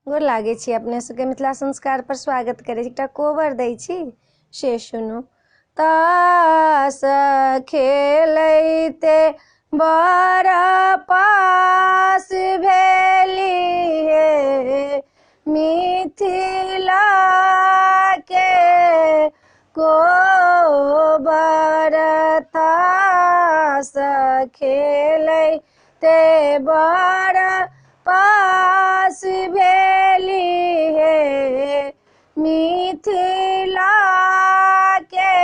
गोर लागे छी अपने सबके मिथिला संस्कार पर स्वागत करे छी। एकटा कोबर दै छी से सुनू। तास खेलैते बड़ पास भेली हे मिथिला के कोबर। तास खेलैते बड़ पास भेली हे मिथिला के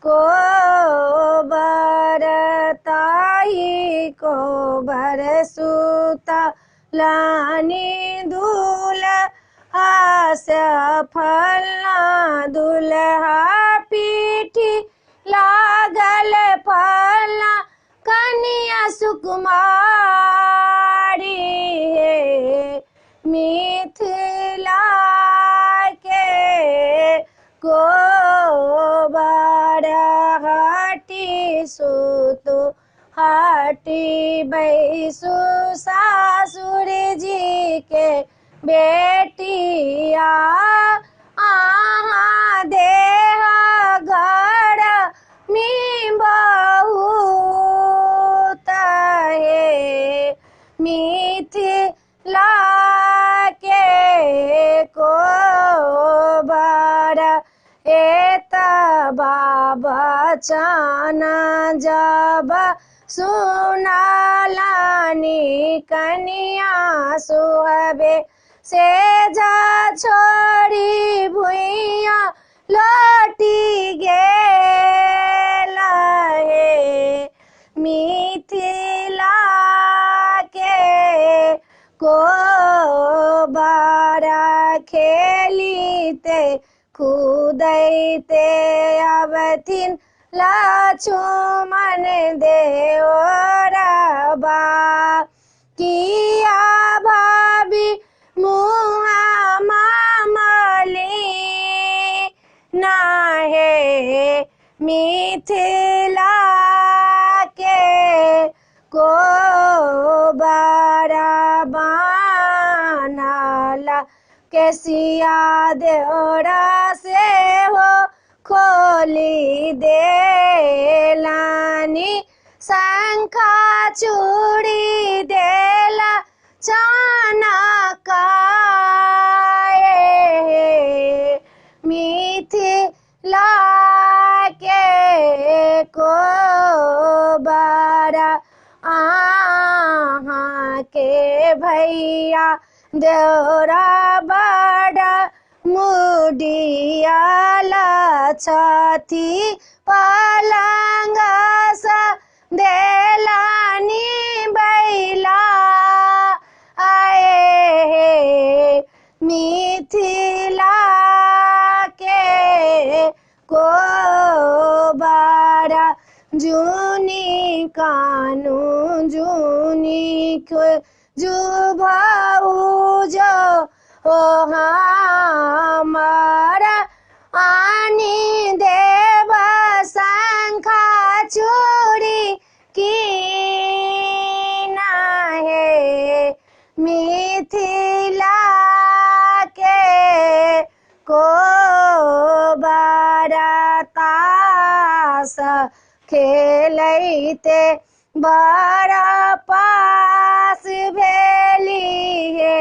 कोबर। ताही कोबर सुतलानी दुल्हा फलना दुल्हा पीठी लागल फलना कनिया सुकुमारी हे मिथिला के कोबर। हटी सुतु हटी बैसु सासुर जी के बेटिया आहाँ देह घर में बहुत हे मिथिला के कोबर। एतबा बचन जब सुनालानी कनिया सुहबे से जा छोड़ी भुइया लौटी गेल हे मिथिला के कोबर। खेलिते खुदैते अबथिन लक्ष्मण देवरबा किया भाभी मुहा मामली ना हे मिथिला के कोबर। बानला केसिया देवरा से हो खोली देलानी शंखा चूड़ी देला चनकाए मिथिला के कोबर। आहाँ के भैया देवरा बड़ मुडियाला छथी पलंग सा देलानी बैला आए हे मिथिला के कोबर। जूनी कानू जूनी जुभाऊ जो ओ हमारा आनी देव शंखा चूड़ी की ना हे मिथिला के कोबर। तास खेलैते बड़ पास भेली हे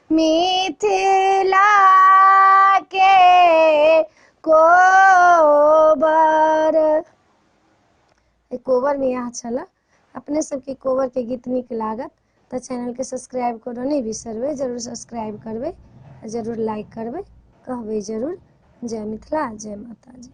मिथिला के कोबर। कोबर में यहाँ छला अपने सबके कोबर के गीत नीक लागत तो चैनल के सब्सक्राइब करो नहीं बिसरबे, जरूर सब्सक्राइब करबे, जरूर लाइक करबे, कहबे जरूर। जय मिथिला, जय माता जी।